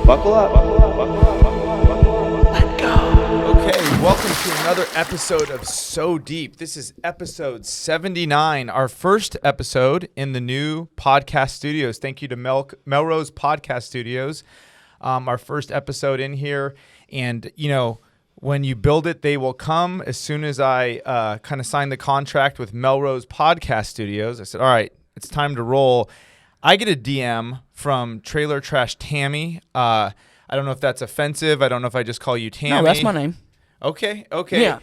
Buckle up. Let go. Okay, welcome to another episode of So Deep. This is episode 79, our first episode in the new podcast studios. Thank you to Melrose Podcast Studios. Our first episode in here. And, you know, when you build it, they will come. As soon as I kind of signed the contract with Melrose Podcast Studios, I said, all right, it's time to roll. I get a DM from Trailer Trash Tammy. I don't know if that's offensive. I don't know if I just call you Tammy. No, that's my name. Okay. Yeah.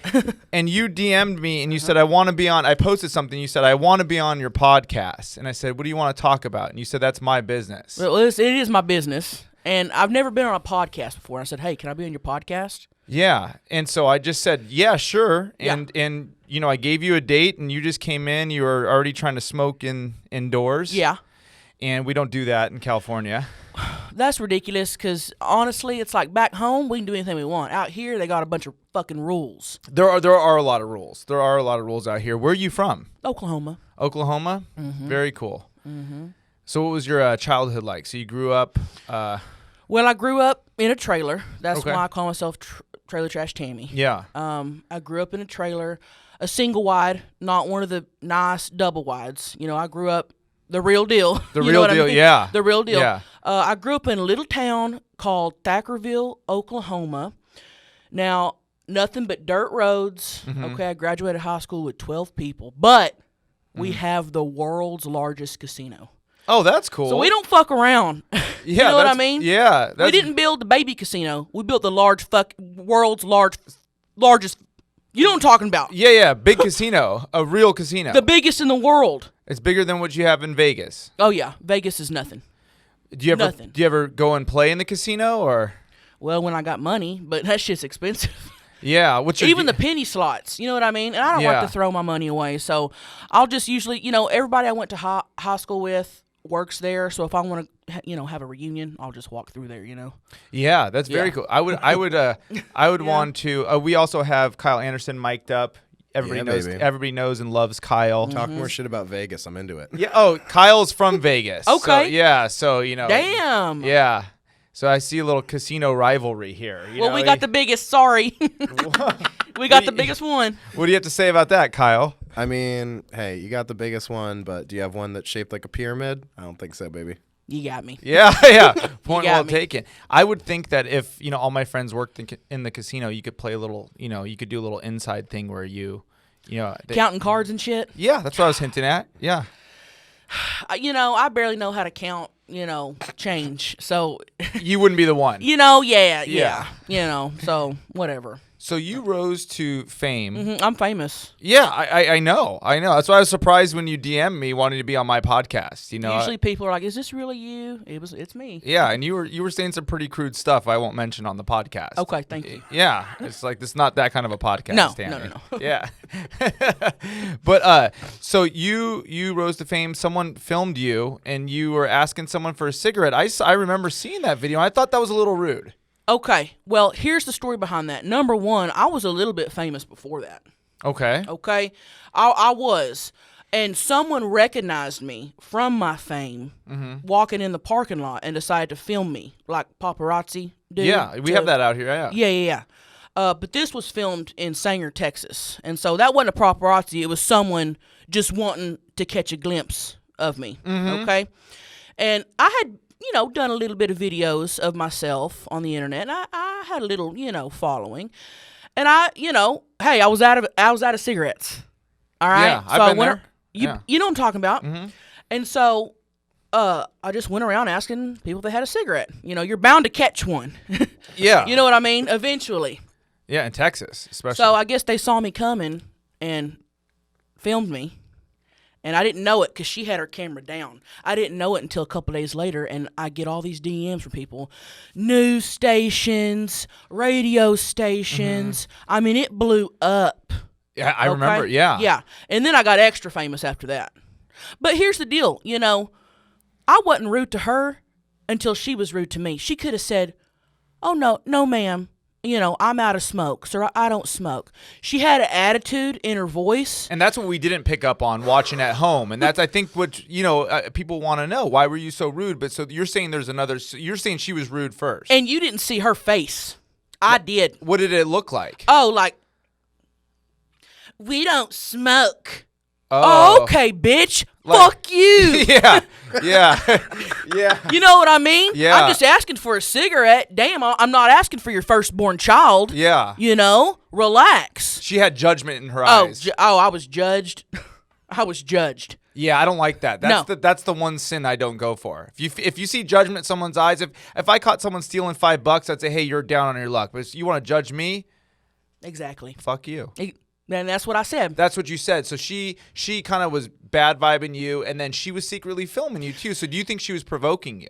And you DM'd me and you said, I want to be on, I posted something. You said, I want to be on your podcast. And I said, what do you want to talk about? And you said, that's my business. Well, it is my business, and I've never been on a podcast before. I said, hey, can I be on your podcast? Yeah. And so I just said, yeah, sure. Yeah. And you know, I gave you a date and you just came in. You were already trying to smoke indoors. Yeah. And we don't do that in California. That's ridiculous because, honestly, it's like back home, we can do anything we want. Out here, they got a bunch of fucking rules. There are a lot of rules. There are a lot of rules out here. Where are you from? Oklahoma. Oklahoma? Mm-hmm. Very cool. Mm-hmm. So what was your childhood like? So you grew up... Well, I grew up in a trailer. That's Okay. why I call myself Trailer Trash Tammy. Yeah. I grew up in a trailer, a single wide, not one of the nice double wides. You know, I grew up the real deal. The You know real what I deal, mean? yeah. The real deal. Yeah. I grew up in a little town called Thackerville, Oklahoma. Now, nothing but dirt roads. Mm-hmm. Okay, I graduated high school with 12 people, but we have the world's largest casino. Oh, that's cool. So we don't fuck around. You know what I mean? Yeah. We didn't build the baby casino. We built the world's largest. You know what I'm talking about? Yeah. Big casino. A real casino. The biggest in the world. It's bigger than what you have in Vegas. Oh yeah, Vegas is nothing. Do you ever go and play in the casino or? Well, when I got money, but that shit's expensive. Yeah. Even the penny slots, you know what I mean? And I don't Yeah. like to throw my money away, so I'll just usually, everybody I went to high school with works there, so if I want to, have a reunion, I'll just walk through there, Yeah, that's very Yeah. cool. I would want to. We also have Kyle Anderson mic'd up. Everybody knows and loves Kyle. Talk more shit about Vegas. I'm into it. Yeah. Oh, Kyle's from Vegas. Okay. So Damn. Yeah. So I see a little casino rivalry here. We got the biggest. Sorry. We got the biggest one. What do you have to say about that, Kyle? I mean, hey, you got the biggest one, but do you have one that's shaped like a pyramid? I don't think so, baby. You got me. Yeah. Point got well me. taken. I would think that if, all my friends worked in the casino, you could play a little, you could do a little inside thing where Counting cards and shit. Yeah, that's what I was hinting at. Yeah. I barely know how to count, change. So, You wouldn't be the one. yeah. So whatever. So you rose to fame. I'm famous. Yeah, I know. That's why I was surprised when you DM'd me wanting to be on my podcast. Usually people are like, "Is this really you?" It's me. Yeah, and you were saying some pretty crude stuff I won't mention on the podcast. Okay, thank you. Yeah, it's like this is not that kind of a podcast. No. Tammy. Yeah. But so you rose to fame. Someone filmed you, and you were asking someone for a cigarette. I remember seeing that video. And I thought that was a little rude. Okay, well, here's the story behind that. Number one, I was a little bit famous before that. Okay. Okay, I was, and someone recognized me from my fame walking in the parking lot and decided to film me, like paparazzi do. Yeah, we have that out here. Yeah. Yeah. But this was filmed in Sanger, Texas, and so that wasn't a paparazzi. It was someone just wanting to catch a glimpse of me. Okay, and I had done a little bit of videos of myself on the internet, and I had a little following, and hey, I was out of cigarettes. All right, Yeah, so I've been there. You know what I'm talking about. And so I just went around asking people if they had a cigarette. You're bound to catch one. Yeah. You know what I mean? Eventually. Yeah, in Texas, especially. So I guess they saw me coming and filmed me. And I didn't know it because she had her camera down. I didn't know it until a couple days later, and I get all these DMs from people. News stations, radio stations. I mean, it blew up. Yeah, I remember. Yeah. Yeah. And then I got extra famous after that. But here's the deal. I wasn't rude to her until she was rude to me. She could have said, "Oh, no, ma'am. I'm out of smokes or I don't smoke. She had an attitude in her voice. And that's what we didn't pick up on watching at home. And that's, I think, what, people want to know. Why were you so rude? But so you're saying you're saying she was rude first. And you didn't see her face. I did. What did it look like? Oh, like, we don't smoke. Oh, okay, bitch. Fuck you. Yeah. Yeah. You know what I mean? Yeah. I'm just asking for a cigarette. Damn, I'm not asking for your firstborn child. Yeah. Relax. She had judgment in her eyes. I was judged. I was judged. Yeah, I don't like that. That's the one sin I don't go for. If you see judgment in someone's eyes, if I caught someone stealing $5, I'd say, hey, you're down on your luck. But if you want to judge me, exactly. Fuck you. And that's what I said. That's what you said. So she kind of was bad vibing you, and then she was secretly filming you too. So do you think she was provoking you?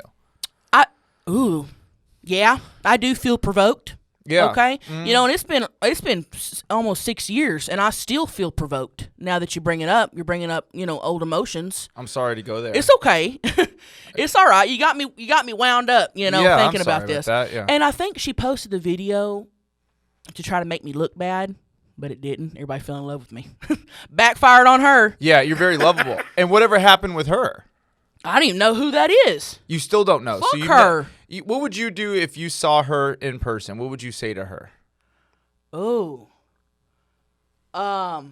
Yeah, I do feel provoked. Yeah. Okay. And it's been almost 6 years, and I still feel provoked. Now that you bring it up, you're bringing up old emotions. I'm sorry to go there. It's okay. It's all right. You got me wound up. Thinking I'm about this. About that, yeah. And I think she posted the video to try to make me look bad. But it didn't. Everybody fell in love with me. Backfired on her. Yeah, you're very lovable. And whatever happened with her? I don't even know who that is. You still don't know. Fuck her. What would you do if you saw her in person? What would you say to her? Oh. I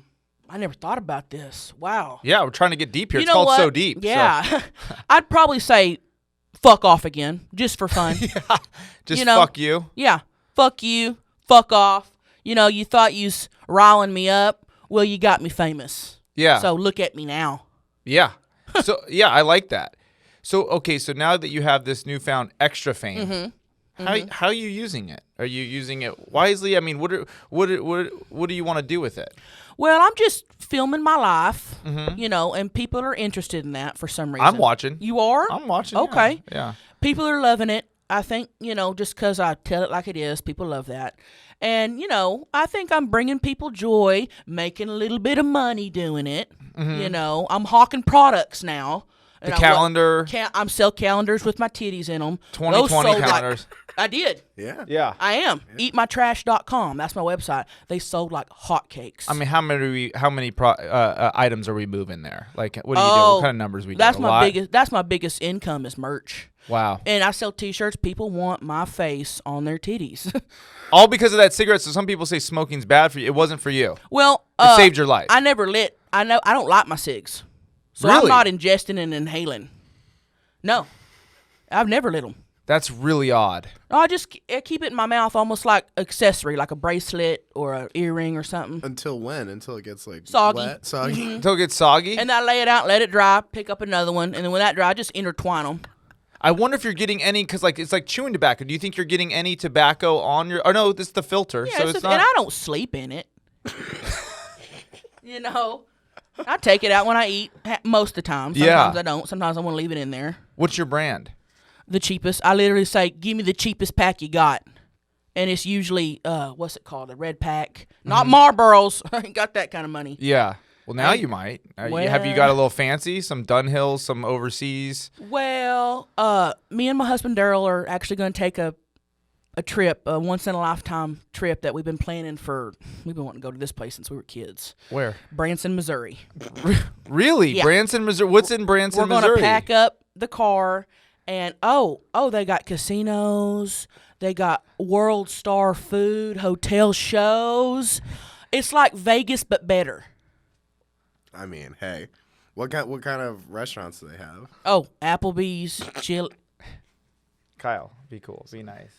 never thought about this. Wow. Yeah, we're trying to get deep here. It's called So Deep. Yeah. So. I'd probably say fuck off again, just for fun. Yeah. Just fuck you. Yeah. Fuck you. Fuck off. You thought you was riling me up. Well, you got me famous. Yeah. So look at me now. Yeah. So, yeah, I like that. So, okay, so now that you have this newfound extra fame, how are you using it? Are you using it wisely? I mean, what do you want to do with it? Well, I'm just filming my life, and people are interested in that for some reason. I'm watching. You are? I'm watching. Okay. Yeah. People are loving it. I think, just because I tell it like it is, people love that. And, I think I'm bringing people joy, making a little bit of money doing it. I'm hawking products now. The calendar. I'm sell calendars with my titties in them. 2020 calendars. I did. Yeah. Yeah. I am. Yeah. Eatmytrash.com. That's my website. They sold like hotcakes. I mean, how many items are we moving there? Like, what do you do? What kind of numbers we do? That's my biggest income is merch. Wow. And I sell T-shirts. People want my face on their titties. All because of that cigarette. So some people say smoking's bad for you. It wasn't for you. Well, it saved your life. I never lit. I don't like my cigs. So really? I'm not ingesting and inhaling. No. I've never lit them. That's really odd. I just keep it in my mouth almost like accessory, like a bracelet or an earring or something. Until when? Until it gets like soggy. Wet? Soggy. Until it gets soggy? And then I lay it out, let it dry, pick up another one, and then when that dry, I just intertwine them. I wonder if you're getting any, because it's like chewing tobacco. Do you think you're getting any tobacco on your, or no, this is the filter. Yeah, so it's not. And I don't sleep in it. I take it out when I eat most of the time. Sometimes I don't. Sometimes I want to leave it in there. What's your brand? The cheapest. I literally say, give me the cheapest pack you got. And it's usually, what's it called? A red pack. Not Marlboros. I ain't got that kind of money. Yeah. Well, now you might. Have you got a little fancy? Some Dunhills, some overseas? Well, me and my husband Daryl are actually going to take a trip, a once-in-a-lifetime trip that we've been planning for. We've been wanting to go to this place since we were kids. Where? Branson, Missouri. Really? Yeah. Branson, Missouri? What's in Branson, Missouri? We're going to pack up the car, and they got casinos. They got world star food, hotel shows. It's like Vegas, but better. I mean, hey, what kind of restaurants do they have? Oh, Applebee's, Kyle, be cool. Be nice.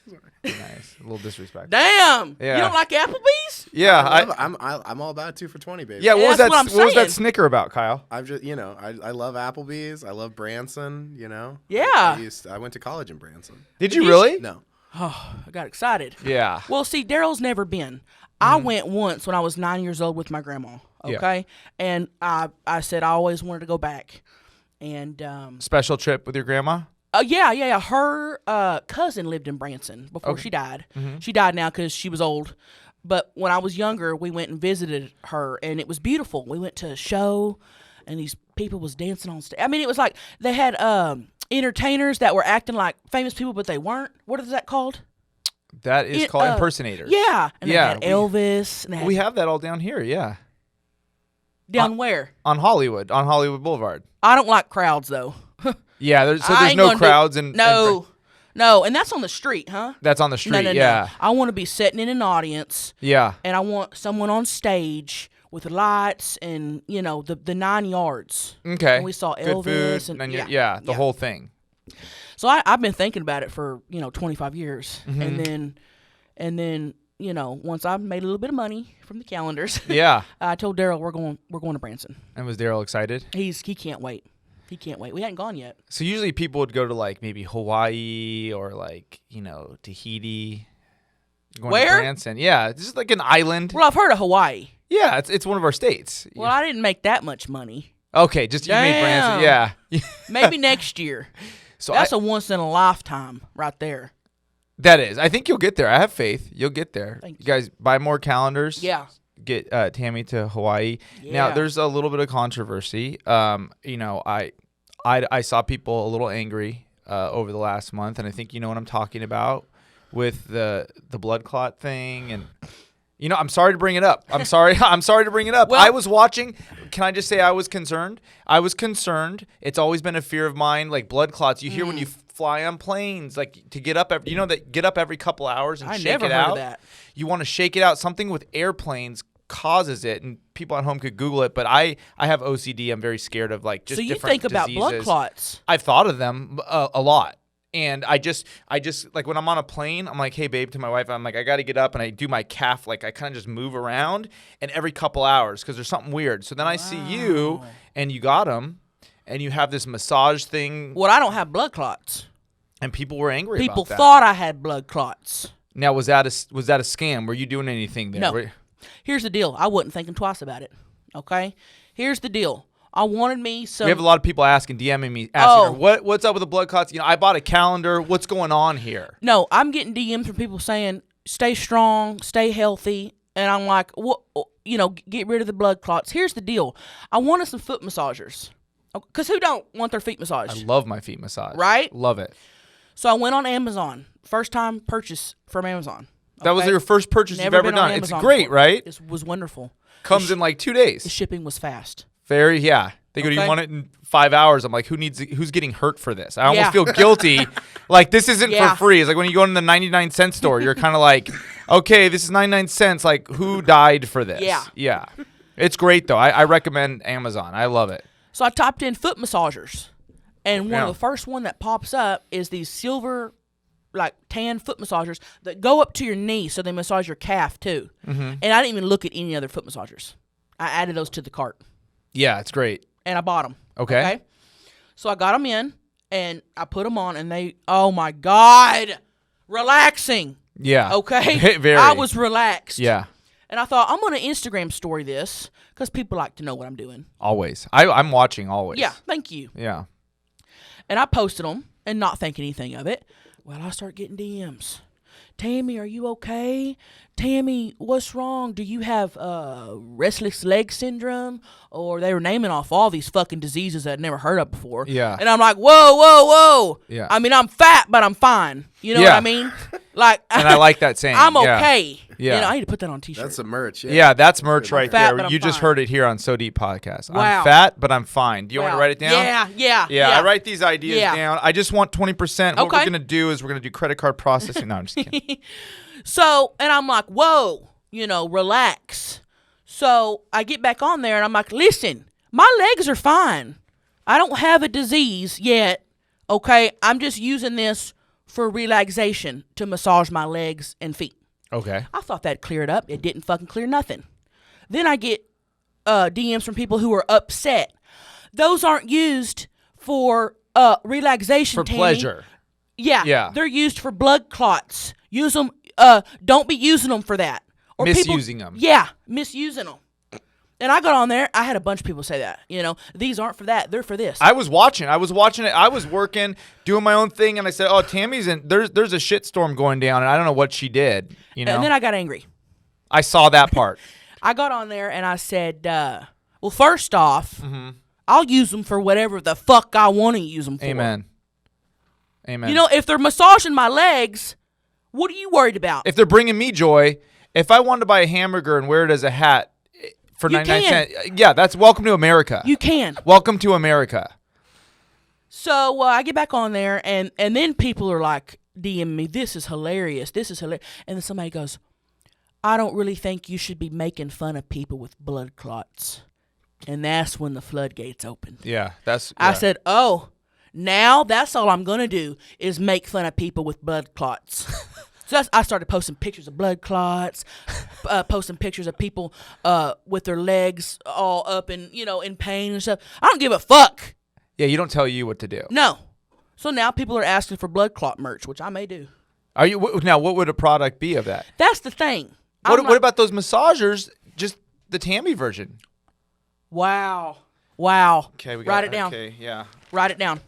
Be nice. A little disrespectful. Damn. Yeah. You don't like Applebee's? Yeah. I'm all about 2 for $20, baby. Yeah. What was that snicker about, Kyle? I've just, I love Applebee's. I love Branson, Yeah. I went to college in Branson. Did you really? No. Oh, I got excited. Yeah. Well, see, Daryl's never been. I went once when I was 9 years old with my grandma. Okay. Yeah. And I said I always wanted to go back. And special trip with your grandma? Yeah. Her cousin lived in Branson before she died. Mm-hmm. She died now because she was old. But when I was younger, we went and visited her, and it was beautiful. We went to a show, and these people was dancing on stage. I mean, it was like they had entertainers that were acting like famous people, but they weren't. What is that called? That is called impersonator. Yeah. And they Yeah, had Elvis. And they had We have that all down here, yeah. down where? On Hollywood Boulevard. I don't like crowds, though. Yeah, there's I ain't no gonna crowds No, and that's on the street, huh? That's on the street, No. yeah. I want to be sitting in an audience. Yeah. And I want someone on stage with lights and, the 9 yards. Okay. And we saw Good Elvis. food, And the whole thing. So I've been thinking about it for, 25 years. Mm-hmm. And then, once I made a little bit of money from the calendars, Yeah. I told Daryl we're going to Branson. And was Daryl excited? He can't wait. He can't wait. We hadn't gone yet. So usually people would go to like maybe Hawaii or like, Tahiti. Going Where? to Branson. Yeah, it's just like an island. Well, I've heard of Hawaii. Yeah, it's one of our states. Well, I didn't make that much money. Okay, just you made Branson. Yeah. Maybe next year. So That's a once in a lifetime right there. That is. I think you'll get there. I have faith. You'll get there. Thank You guys buy more calendars. Yeah. Get Tammy to Hawaii. Now, Yeah. there's a little bit of controversy. I saw people a little angry over the last month, and I think you know what I'm talking about with the blood clot thing. And I'm sorry to bring it up. I'm sorry to bring it up. Well, I was watching. Can I just say I was concerned? I was concerned. It's always been a fear of mine, like blood clots. You hear when you fly on planes, like to get up. Get up every couple hours and I shake never it heard out. of that. You want to shake it out. Something with airplanes causes it, and people at home could Google it. But I have OCD. I'm very scared of like just So you different think about blood diseases. clots. I've thought of them a lot. And I just like when I'm on a plane, I'm like, hey, babe, to my wife, I'm like, I got to get up and I do my calf. Like I kind of just move around and every couple hours because there's something weird. So then I see you and you got them and you have this massage thing. Well, I don't have blood clots. And people were angry People about that. thought I had blood clots. Now, was that a scam? Were you doing anything there? No. Here's the deal. I wasn't thinking twice about it. Okay? Here's the deal. I wanted me some. We have a lot of people DMing me, asking her, what's up with the blood clots? I bought a calendar. What's going on here? No, I'm getting DMs from people saying, stay strong, stay healthy. And I'm like, get rid of the blood clots. Here's the deal. I wanted some foot massagers. Because who don't want their feet massaged? I love my feet massaged. Right? Love it. So I went on Amazon. First time purchase from Amazon. That was your first purchase Never you've ever been on done. It's Amazon great, before. right? It was wonderful. Comes in like 2 The days. shipping was fast. Very, yeah. They go, do you Okay. want it in 5 hours? I'm like, who's getting hurt for this? I almost Yeah. feel guilty. Like, this isn't Yeah. for free. It's like when you go in the 99-cent store, you're kind of like, okay, this is 99 cents. Like, who died for this? Yeah. Yeah. It's great, though. I recommend Amazon. I love it. So I typed in foot massagers. And one Yeah. of the first one that pops up is these silver, like tan foot massagers that go up to your knee so they massage your calf too. Mm-hmm. And I didn't even look at any other foot massagers. I added those to the cart. Yeah, it's great. And I bought them. Okay. So I got them in and I put them on and they, oh my God, relaxing. Yeah. Okay. Very. I was relaxed. Yeah. And I thought, I'm going to Instagram story this because people like to know what I'm doing. Always. I'm watching always. Yeah. Thank you. Yeah. And I posted them and not think anything of it. Well, I start getting DMs. Tammy, are you okay? Tammy, what's wrong? Do you have restless leg syndrome? Or they were naming off all these fucking diseases that I'd never heard of before. Yeah. And I'm like, whoa. Yeah. I mean, I'm fat, but I'm fine. You know what Yeah. I mean? Like, And I like that saying. I'm Yeah. okay. Yeah. You know, I need to put that on a t-shirt. That's some merch. Yeah. Yeah, that's merch right fat, there. but I'm You just fine. heard it here on So Deep Podcast. Wow. I'm fat, but I'm fine. Do you want to Wow. write it down? Yeah. Yeah, I write these ideas Yeah. down. I just want 20%. What we're Okay. going to do is we're going to do credit card processing. No, I'm just kidding. So, and I'm like, whoa, relax. So I get back on there and I'm like, listen, my legs are fine. I don't have a disease yet. Okay. I'm just using this for relaxation to massage my legs and feet. Okay. I thought that cleared up. It didn't fucking clear nothing. Then I get DMs from people who are upset. Those aren't used for relaxation. For Tammy. pleasure. Yeah. Yeah. They're used for blood clots. Use them. Don't be using them for that. Or Misusing them. Yeah, misusing them. And I got on there. I had a bunch of people say that. These aren't for that. They're for this. I was watching it. I was working, doing my own thing, and I said, "Oh, Tammy's in. There's a shitstorm going down, and I don't know what she did." And then I got angry. I saw that part. I got on there and I said, well, first off, I'll use them for whatever the fuck I want to use them for. Amen. If they're massaging my legs, What are you worried about? If they're bringing me joy, if I wanted to buy a hamburger and wear it as a hat for You 99 can. cents, yeah, that's welcome to America. You can. Welcome to America. So I get back on there, and then people are like, DM me, this is hilarious. This is hilarious. And then somebody goes, I don't really think you should be making fun of people with blood clots. And that's when the floodgates opened. Yeah, that's. I yeah. said, oh, now that's all I'm going to do is make fun of people with blood clots. So I started posting pictures of blood clots, posting pictures of people with their legs all up and, in pain and stuff. I don't give a fuck. Yeah, you don't tell you what to do. No. So now people are asking for blood clot merch, which I may do. Are you now? What would a product be of that? That's the thing. What about those massagers? Just the Tammy version. Wow. Okay, we got Write it down. Okay, yeah. Write it down.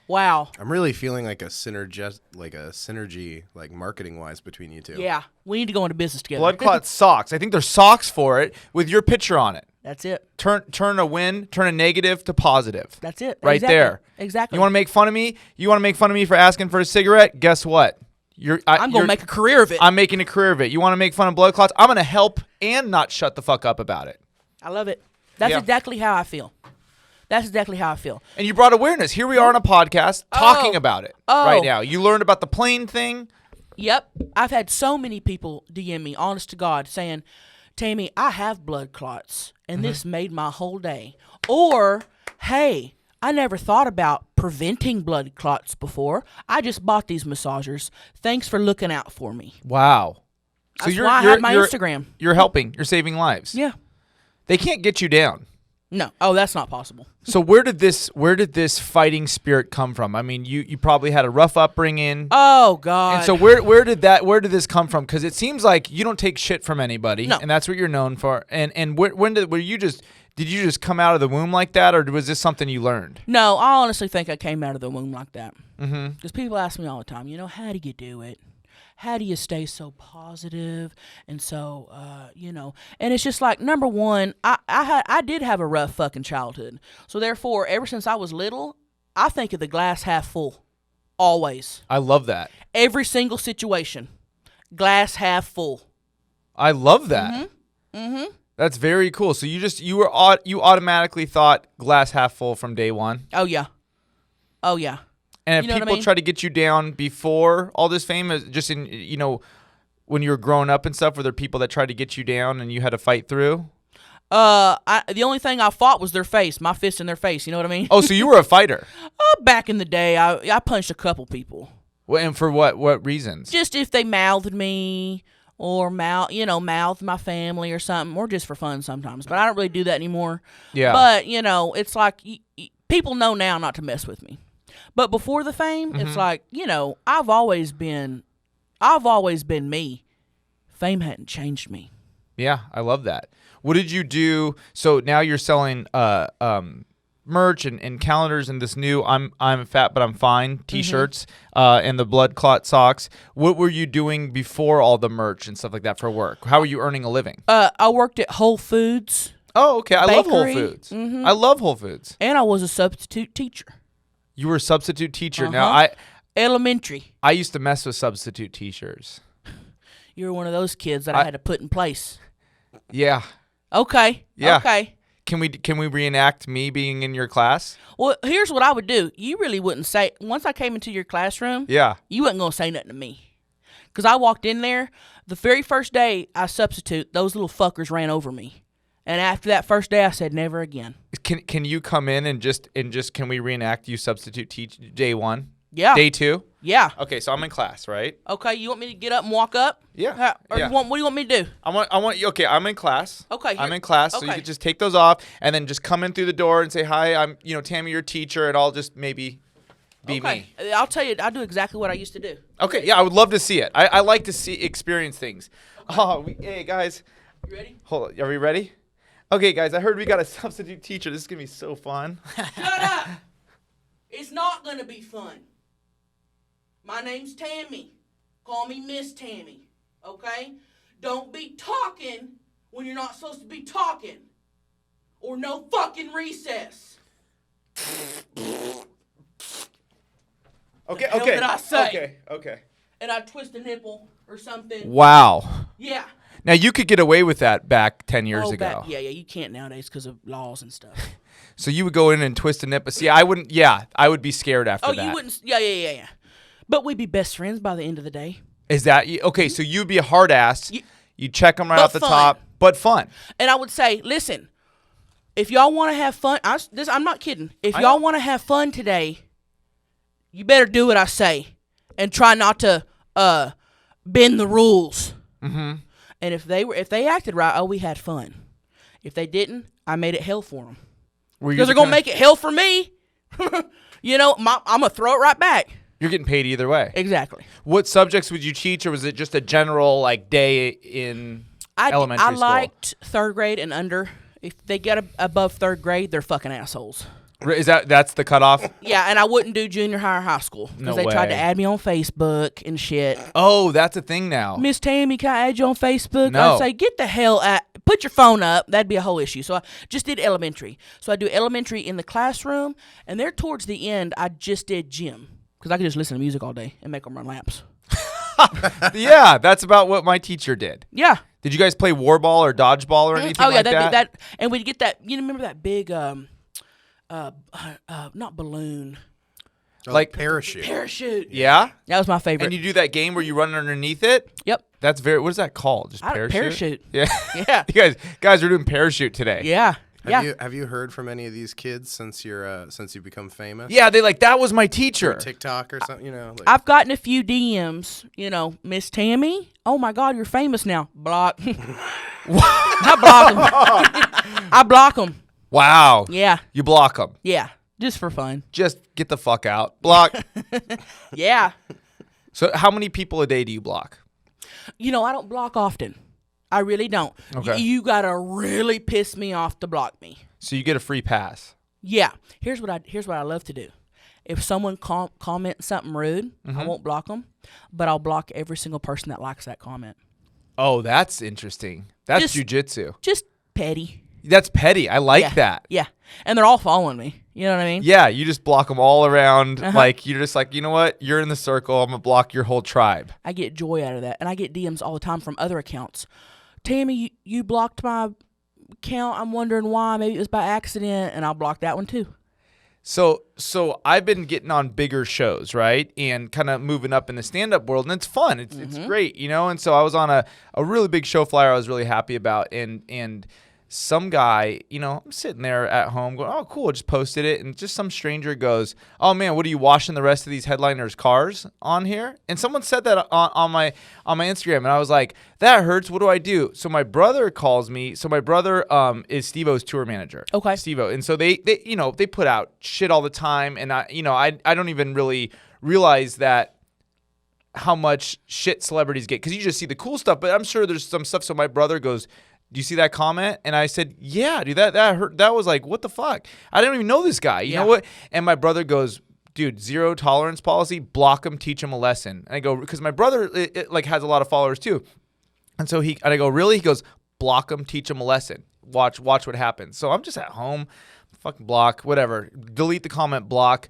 Wow. I'm really feeling like a synergy, like marketing wise, between you two. Yeah. We need to go into business together. Blood clot socks. I think there's socks for it with your picture on it. That's it. Turn a negative to positive. That's it. Right Exactly. there. Exactly. You want to make fun of me? You want to make fun of me for asking for a cigarette? Guess what? I'm going to make a career of it. I'm making a career of it. You want to make fun of blood clots? I'm going to help and not shut the fuck up about it. I love it. That's exactly how I feel. That's exactly how I feel. And you brought awareness. Here we are on a podcast talking about it right now. You learned about the plane thing. Yep. I've had so many people DM me, honest to God, saying, Tammy, I have blood clots, and this made my whole day. Or, hey, I never thought about preventing blood clots before. I just bought these massagers. Thanks for looking out for me. Wow. So That's why I have my Instagram. You're helping. You're saving lives. Yeah. They can't get you down. No. Oh, that's not possible. So where did this fighting spirit come from? I mean, you probably had a rough upbringing. Oh God. And so where did this come from? Because it seems like you don't take shit from anybody, No. and that's what you're known for. And did you just come out of the womb like that, or was this something you learned? No, I honestly think I came out of the womb like that. Mm-hmm. Because people ask me all the time, how do you do it? How do you stay so positive and so, and it's just like, number one, I did have a rough fucking childhood. So therefore, ever since I was little, I think of the glass half full. Always. I love that. Every single situation. Glass half full. I love that. Mm-hmm. That's very cool. So you automatically thought glass half full from day one. Oh yeah. And if You know what I people mean? try to get you down before all this fame, just in when you were growing up and stuff, were there people that tried to get you down and you had to fight through? The only thing I fought was their face, my fist in their face. You know what I mean? Oh, so you were a fighter. Back in the day, I punched a couple people. Well, and for what reasons? Just if they mouthed me or mouthed my family or something, or just for fun sometimes. But I don't really do that anymore. Yeah. But it's like people know now not to mess with me. But before the fame, it's like I've always been me. Fame hadn't changed me. Yeah, I love that. What did you do? So now you're selling merch and calendars and this new I'm fat but I'm fine t-shirts and the blood clot socks. What were you doing before all the merch and stuff like that for work? How were you earning a living? I worked at Whole Foods. Oh, okay. I love Whole Bakery. Foods. I love Whole Foods. And I was a substitute teacher. You were a substitute teacher. Now Elementary. I used to mess with substitute teachers. You were one of those kids that I had to put in place. Yeah. Okay. Yeah. Okay. Can we reenact me being in your class? Well, here's what I would do. You really wouldn't say, once I came into your classroom, Yeah. you wasn't going to say nothing to me. Because I walked in there, the very first day I substitute, those little fuckers ran over me. And after that first day, I said, never again. Can you come in and just can we reenact you substitute teach day one? Yeah. Day two? Yeah. Okay, so I'm in class, right? Okay, you want me to get up and walk up? Yeah. Or yeah. what do you want me to do? I want you. Okay, I'm in class. Okay. I'm in class, so you okay. could just take those off and then just come in through the door and say hi. I'm Tammy, your teacher, and I'll just maybe be me. I'll tell you, I do exactly what I used to do. Okay, yeah, I would love to see it. I like to experience things. Okay. Oh, hey guys. You ready? Hold on, are we ready? Okay, guys, I heard we got a substitute teacher. This is gonna be so fun. Shut up! It's not gonna be fun. My name's Tammy. Call me Miss Tammy. Okay? Don't be talking when you're not supposed to be talking. Or no fucking recess. Okay, hell okay. did I say? Okay. And and I'd twist a nipple or something. Wow. Yeah. Now, you could get away with that back 10 years ago. Yeah, you can't nowadays because of laws and stuff. So you would go in and twist a nipple. See, I wouldn't. Yeah, I would be scared after that. Oh, you wouldn't. Yeah. But we'd be best friends by the end of the day. Is that okay? So you'd be a hard ass. You check them right off the top, but fun. And I would say, listen, if y'all want to have fun, I'm not kidding. If y'all want to have fun today, you better do what I say, and try not to bend the rules. Mm-hmm. And if they acted right, we had fun. If they didn't, I made it hell for them. Because they're gonna make it hell for me. I'm gonna throw it right back. You're getting paid either way. Exactly. What subjects would you teach, or was it just a general day in elementary school? I liked third grade and under. If they get above third grade, they're fucking assholes. That's the cutoff? Yeah, and I wouldn't do junior high or high school because they tried to add me on Facebook and shit. Oh, that's a thing now. Miss Tammy, can I add you on Facebook? No. I'd say, get the hell out. Put your phone up. That'd be a whole issue. So I just did elementary. So I do elementary in the classroom, and there towards the end, I just did gym because I could just listen to music all day and make them run laps. Yeah, that's about what my teacher did. Yeah. Did you guys play war ball or dodgeball or anything like that? that. And we'd get that. You remember that big, not balloon. Like parachute. Parachute. Yeah? That was my favorite. And you do that game where you run underneath it? Yep. That's what is that called? Just parachute? Parachute. Yeah. Yeah. You guys are doing parachute today. Yeah. Have you heard from any of these kids since you become famous? Yeah, they that was my teacher. Or TikTok or something, I've gotten a few DMs, Miss Tammy, oh my God, you're famous now. Block. I block them. I block them. Wow. Yeah. You block them. Yeah. Just for fun. Just get the fuck out. Block. Yeah. So how many people a day do you block? I don't block often. I really don't. Okay. You gotta really piss me off to block me. So you get a free pass. Yeah. Here's what I love to do. If someone comments something rude, I won't block them, but I'll block every single person that likes that comment. Oh, that's interesting. That's jujitsu. Just petty. That's petty. I like that. Yeah. And they're all following me. You know what I mean? Yeah, you just block them all around. Like, you're just like, you know what? You're in the circle. I'm going to block your whole tribe. I get joy out of that. And I get DMs all the time from other accounts. Tammy, you blocked my account. I'm wondering why. Maybe it was by accident. And I'll block that one too. So I've been getting on bigger shows, right? And kind of moving up in the stand-up world. And it's fun. It's great, And so I was on a really big show flyer I was really happy about. And some guy, I'm sitting there at home going, oh, cool, just posted it. And just some stranger goes, oh, man, what are you washing the rest of these headliners' cars on here? And someone said that on my Instagram. And I was like, that hurts. What do I do? So my brother calls me. So my brother is Steve-O's tour manager. Okay. Steve-O. And so they put out shit all the time. And I don't even really realize that how much shit celebrities get. Because you just see the cool stuff. But I'm sure there's some stuff. So my brother goes, do you see that comment? And I said, yeah, dude, that hurt. That was like, what the fuck? I didn't even know this guy. You know what? And my brother goes, dude, zero tolerance policy, block him, teach him a lesson. And I go, because my brother has a lot of followers too. And so I go, really? He goes, block him, teach him a lesson. Watch what happens. So I'm just at home, fucking block, whatever. Delete the comment, block.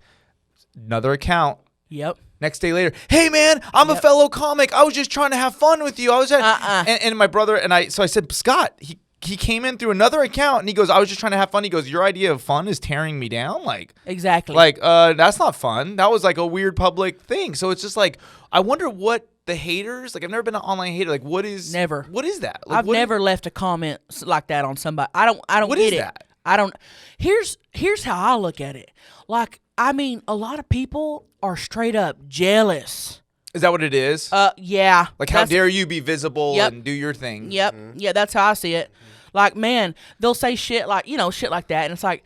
Another account. Yep. Next day later, hey man, I'm a fellow comic. I was just trying to have fun with you. I was and my brother and I. So I said, Scott, he came in through another account and he goes, I was just trying to have fun. He goes, your idea of fun is tearing me down, exactly. That's not fun. That was like a weird public thing. So it's just like, I wonder what the haters. I've never been an online hater. What is that? I've never left a comment like that on somebody. I don't what get is it. That? I don't. Here's how I look at it. A lot of people are straight up jealous. Is that what it is? Yeah. How dare you be visible and do your thing? Yep. Mm-hmm. Yeah, that's how I see it. Man, they'll say shit shit like that, and it's like,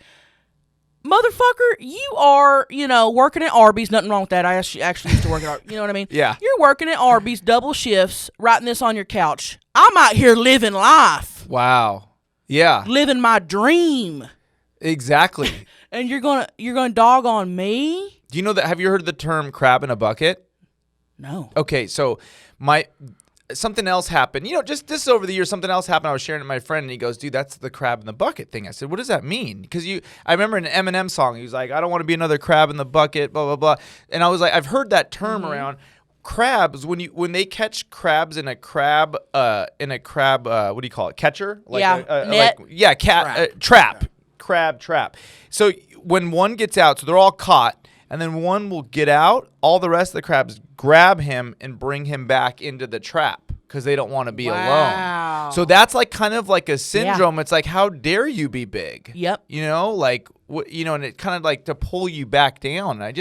motherfucker, you are, working at Arby's. Nothing wrong with that. I actually used to work at Arby's. You know what I mean? Yeah. You're working at Arby's, double shifts, writing this on your couch. I'm out here living life. Wow. Yeah. Living my dream. Exactly. And you're gonna dog on me? Do you know that? Have you heard the term crab in a bucket? No. Okay, so something else happened. Just this over the years, something else happened. I was sharing it with my friend, and he goes, "Dude, that's the crab in the bucket thing." I said, "What does that mean?" Because I remember an Eminem song. He was like, "I don't want to be another crab in the bucket," blah blah blah. And I was like, I've heard that term around. crabs, when they catch crabs in a crab what do you call it, catcher? Like net. Crab trap. So when one gets out, so they're all caught, and then one will get out, all the rest of the crabs grab him and bring him back into the trap because they don't want to be alone. So that's like kind of like a syndrome. Yeah. It's like, how dare you be big? Yep. You know, like and it kind of like to pull you back down. I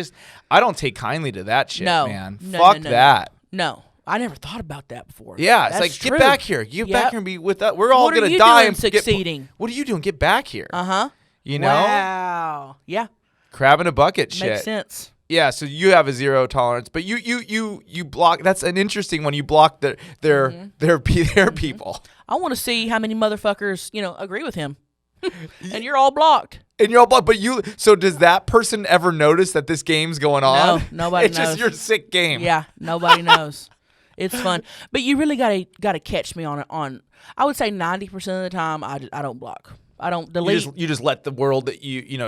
don't take kindly to that shit, man. Fuck that. No. I never thought about that before. Yeah, it's like, true. Get back here. Get back here and be with us. We're all going to die and succeeding. What are you doing? Get back here. Uh-huh. You know? Wow. Yeah. Crab in a bucket shit. Makes sense. Yeah, so you have a zero tolerance, but you block. That's an interesting one. You block their people. I want to see how many motherfuckers agree with him, and you're all blocked. And you're all blocked. But so does that person ever notice that this game's going on? No, nobody knows. It's just your sick game. Yeah, nobody knows. It's fun, but you really gotta catch me on it. I would say 90% of the time, I don't block. I don't delete. You just let the world that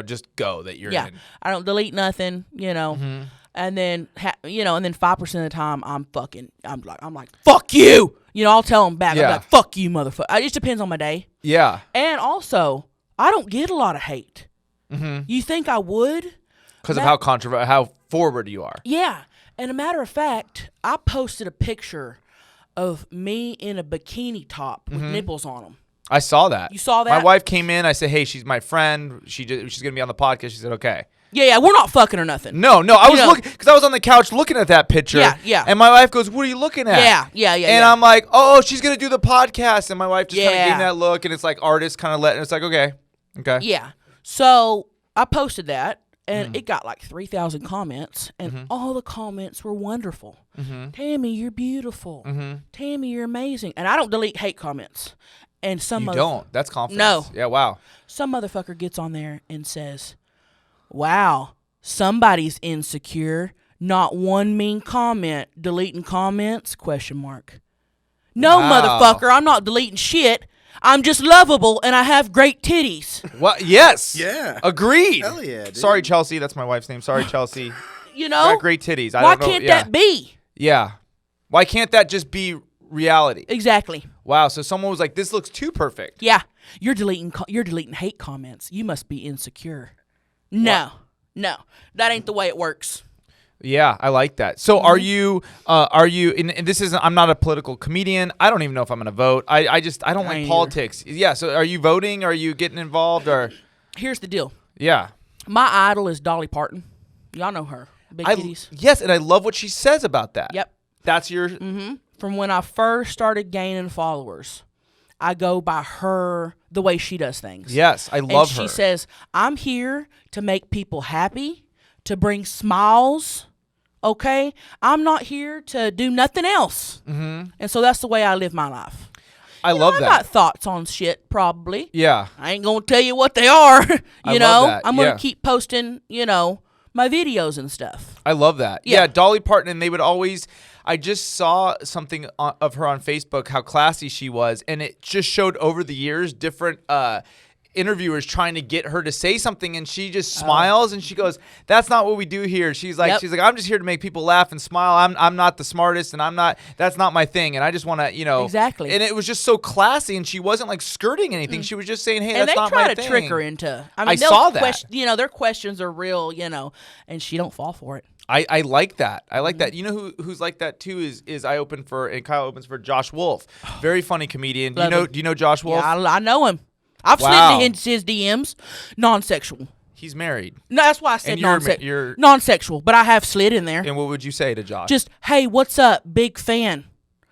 just go that you're in. I don't delete nothing, Mm-hmm. and then and then 5% of the time I'm like fuck you. I'll tell them back. I'm like, fuck you, motherfucker. It just depends on my day. Yeah. And also, I don't get a lot of hate. Mm-hmm. You think I would? Because of how forward you are. Yeah. And a matter of fact, I posted a picture of me in a bikini top with nipples on them. I saw that. You saw that? My wife came in. I said, "Hey, she's my friend. She's going to be on the podcast." She said, "Okay." Yeah, we're not fucking or nothing. No. I was looking because I was on the couch looking at that picture. Yeah. And my wife goes, "What are you looking at?" Yeah. And I'm like, "Oh, she's going to do the podcast." And my wife just kind of gave me that look, and it's like artist kind of and it's like, okay. Yeah. So I posted that, and it got like 3,000 comments, and all the comments were wonderful. Tammy, you're beautiful. Tammy, you're amazing. And I don't delete hate comments. And You don't. That's confidence. No. Yeah, wow. Some motherfucker gets on there and says, "Wow, somebody's insecure. Not one mean comment. Deleting comments? ? No, Wow. motherfucker, I'm not deleting shit. I'm just lovable and I have great titties." What? Yes. Yeah. Agreed. Hell yeah, dude. Sorry, Chelsea. That's my wife's name. Sorry, Chelsea. You Got know? great titties. Why can't that be? Yeah. Why can't that just be reality? Exactly. Wow. So someone was like, "This looks too perfect." Yeah. You're deleting hate comments. You must be insecure. No. That ain't the way it works. Yeah, I like that. So are you, and this isn't, I'm not a political comedian. I don't even know if I'm going to vote. I don't like politics. Yeah. So are you voting? Are you getting involved or? Here's the deal. Yeah. My idol is Dolly Parton. Y'all know her. Big titties. Yes. And I love what she says about that. Yep. That's your. From when I first started gaining followers, I go by her, the way she does things. Yes. I love her. And she says, "I'm here to make people happy, to bring smiles. Okay? I'm not here to do nothing else." And so that's the way I live my life. I love that. I got thoughts on shit, probably. Yeah. I ain't going to tell you what they are. I love that. I'm going to keep posting, my videos and stuff. I love that. Yeah. Yeah, Dolly Parton, and they would always. I just saw something of her on Facebook, how classy she was, and it just showed over the years different interviewers trying to get her to say something, and she just smiles and she goes, "That's not what we do here." She's like, "I'm just here to make people laugh and smile. I'm not the smartest, and that's not my thing, and I just want to, Exactly. And it was just so classy, and she wasn't like skirting anything. She was just saying, "Hey, that's not my thing." And they try to trick her into. I saw that. Their questions are real, and she don't fall for it. I like that. I like that. You know who's like that too is I open for, and Kyle opens for Josh Wolf. Very funny comedian. Do you know Josh Wolf? Yeah, I know him. I've slid into his DMs. Non-sexual. He's married. No, that's why I said you're non-sexual, but I have slid in there. And what would you say to Josh? Just, "Hey, what's up? Big fan."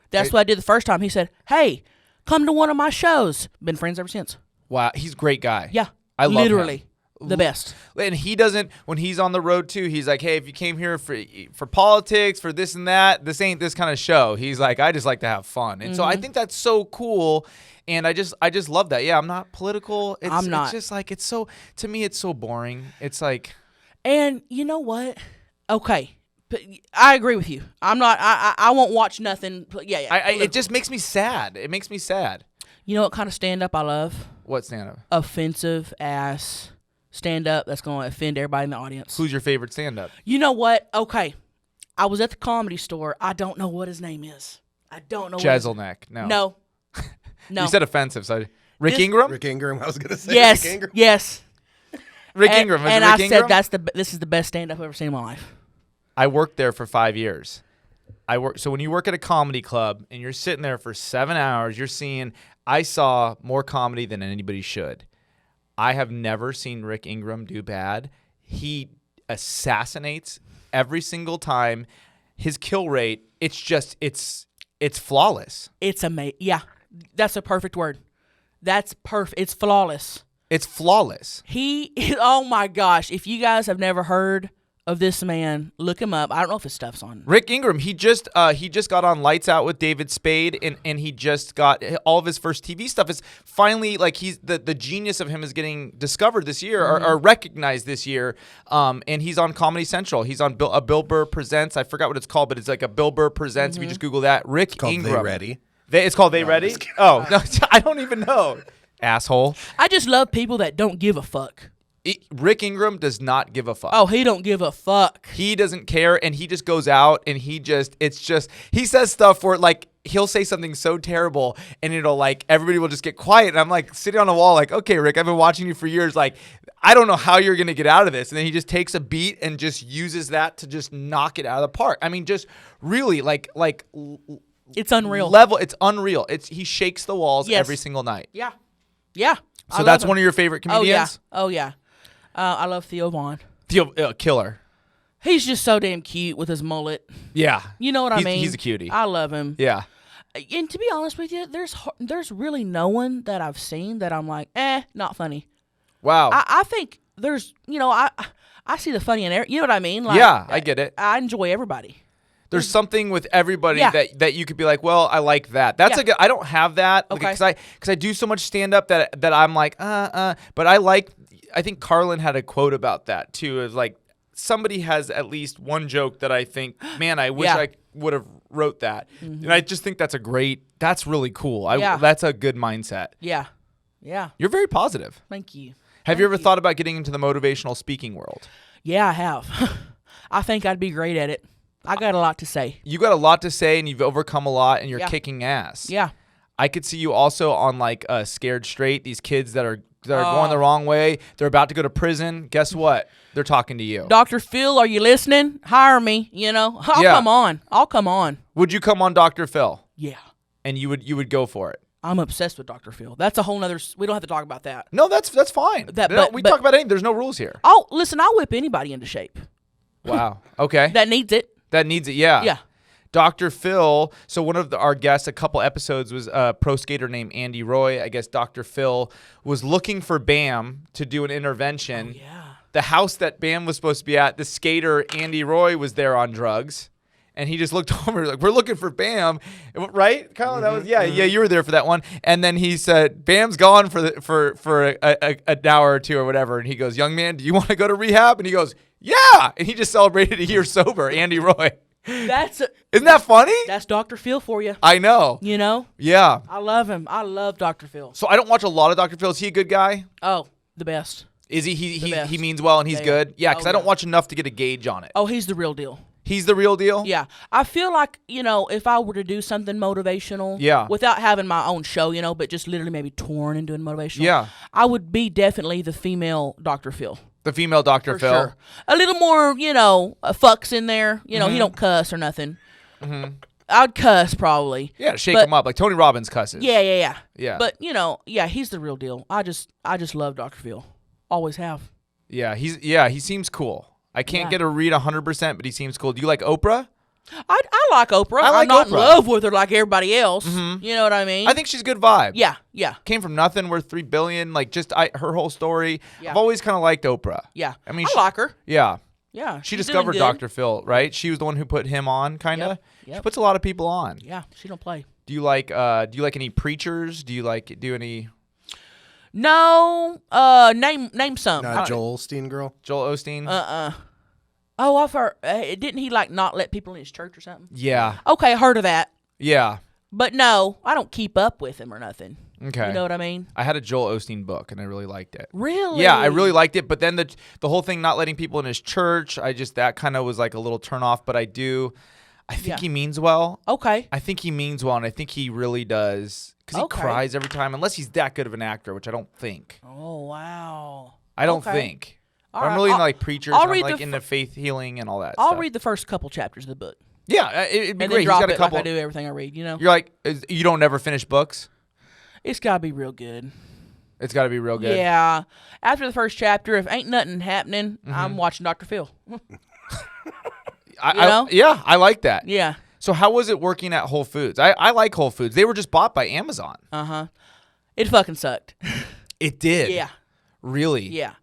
That's what I did the first time. He said, "Hey, come to one of my shows." Been friends ever since. Wow, he's a great guy. Yeah. I love literally him. The best. And he doesn't, when he's on the road too, he's like, "Hey, if you came here for politics, for this and that, this ain't this kind of show." He's like, "I just like to have fun." And so I think that's so cool. And I just love that. Yeah, I'm not political. I'm not. It's just like, to me, it's so boring. It's like. And you know what? Okay. I agree with you. I'm not, I won't watch nothing. Yeah. It just makes me sad. It makes me sad. You know what kind of stand-up I love? What stand-up? Offensive ass stand-up that's going to offend everybody in the audience. Who's your favorite stand-up? You know what? Okay. I was at the Comedy Store. I don't know what his name is. I don't know. Jeselnik. No. No. No. You said offensive. So Rick This- Ingram. Rick Ingram. I was gonna say. Yes. Rick Ingram. Yes. Rick And- Ingram. Is And it Rick I Ingram? said this is the best stand-up I've ever seen in my life. I worked there for 5 years. So when you work at a comedy club and you're sitting there for 7 hours, you're seeing. I saw more comedy than anybody should. I have never seen Rick Ingram do bad. He assassinates every single time. His kill rate, it's flawless. It's amazing. Yeah, that's a perfect word. That's perfect. It's flawless. It's flawless. Oh my gosh. If you guys have never heard of this man, look him up. I don't know if his stuff's on. Rick Ingram, he just got on Lights Out with David Spade, and he just got all of his first TV stuff. Is finally like he's the genius of him is getting discovered this year or recognized this year. And he's on Comedy Central. He's on a Bill Burr Presents. I forgot what it's called, but it's like a Bill Burr Presents. If you just Google that, Rick Called Ingram. They Ready. It's called They Ready. Oh no, I don't even know. Asshole. I just love people that don't give a fuck. Rick Ingram does not give a fuck. Oh, he don't give a fuck. He doesn't care, and he just goes out and he says stuff where like he'll say something so terrible and it'll like everybody will just get quiet, and I'm like sitting on the wall like, okay, Rick, I've been watching you for years, like I don't know how you're gonna get out of this. And then he just takes a beat and just uses that to just knock it out of the park. I mean, just really like It's unreal. it's unreal. He shakes the walls Yes. every single night. Yeah. Yeah. So that's one of your favorite Oh yeah. comedians? Oh yeah. I love Theo Vaughn. Theo, killer. He's just so damn cute with his mullet. Yeah. You know what I mean? He's a cutie. I love him. Yeah. And to be honest with you, there's really no one that I've seen that I'm like, not funny. Wow. I think there's, I see the funny in there. You know what I mean? Like, Yeah, I get it. I enjoy everybody. There's something with everybody Yeah. that you could be like, well, I like that. That's Yeah. I don't have that Okay. because I do so much stand up that I'm like, but I think Carlin had a quote about that too. Is like somebody has at least one joke that I think, man, I wish Yeah. I would have wrote that. And I just think that's really cool. Yeah. That's a good mindset. Yeah. Yeah. You're very positive. Thank you. Have you ever thought about getting into the motivational speaking world? Yeah, I have. I think I'd be great at it. I got a lot to say. You got a lot to say and you've overcome a lot and you're Yeah. kicking ass. Yeah. I could see you also on like Scared Straight. These kids that are going the wrong way. They're about to go to prison. Guess what? They're talking to you. Dr. Phil, are you listening? Hire me, I'll Yeah. come on. I'll come on. Would you come on Dr. Phil? Yeah. And you would go for it. I'm obsessed with Dr. Phil. That's a whole nother. We don't have to talk about that. No, that's fine. We talk about anything. There's no rules here. Oh, listen, I'll whip anybody into shape Wow. Okay. that needs it. That needs it. Yeah. Yeah. Dr. Phil. So one of our guests, a couple episodes, was a pro skater named Andy Roy. I guess Dr. Phil was looking for Bam to do an intervention. Oh, yeah. The house that Bam was supposed to be at, the skater Andy Roy was there on drugs. And he just looked over like, we're looking for Bam, right? Kyle, that was yeah, you were there for that one. And then he said, Bam's gone for an hour or two or whatever. And he goes, young man, do you want to go to rehab? And he goes, yeah. And he just celebrated a year sober, Andy Roy. Isn't that funny? That's Dr. Phil for you. I know. Yeah. I love him. I love Dr. Phil. So I don't watch a lot of Dr. Phil. Is he a good guy? Oh, the best. Is he? The best. He means well and he's Yeah, good. Yeah, because Oh, I don't yeah. watch enough to get a gauge on it. Oh, he's the real deal. He's the real deal? Yeah. I feel like, if I were to do something motivational, Yeah. without having my own show, but just literally maybe touring and doing motivational, Yeah. I would be definitely the female Dr. Phil. The female Dr. For Phil. sure. A little more, fucks in there. He don't cuss or nothing. I'd cuss probably. Yeah, to shake But- him up. Like Tony Robbins cusses. Yeah. Yeah. But, he's the real deal. I just love Dr. Phil. Always have. Yeah, he seems cool. I can't Yeah. get a read 100%, but he seems cool. Do you like Oprah? I like Oprah. I like I'm not in Oprah. love with her like everybody else. You know what I mean? I think she's a good vibe. Yeah. Came from nothing, worth $3 billion. Like her whole story. Yeah. I've always kind of liked Oprah. Yeah. I mean, I like her. Yeah. Yeah. She she's discovered doing good. Dr. Phil, right? She was the one who put him on, kind of. She Yep. puts a lot of people on. Yeah, she don't play. Do you like any preachers? Do you do any No. Name some. Joel Osteen girl. Joel Osteen? Oh, I've heard. Didn't he not let people in his church or something? Yeah. Okay, heard of that. Yeah. But no, I don't keep up with him or nothing. Okay. You know what I mean? I had a Joel Osteen book, and I really liked it. Really? Yeah, I really liked it. But then the whole thing not letting people in his church, that kind of was like a little turnoff. But I think he means well. Okay. I think he means well, and I think he really does. Because he cries every time, unless he's that good of an actor, which I don't think. Oh, wow. I don't think. All I'm right. really into like preachers. I'll And I'm read like the into faith healing and all that I'll stuff. read the first couple chapters of the book. Yeah, it'd be And great. then drop He's got a it couple. like I do everything I read, you know? You're like, you don't never finish books? It's got to be real good. It's got to be real good. Yeah. After the first chapter, if ain't nothing happening, Mm-hmm. I'm watching Dr. Phil. I like that. Yeah. So how was it working at Whole Foods? I like Whole Foods. They were just bought by Amazon. Uh-huh. It fucking sucked. It did. Yeah. Really? Yeah.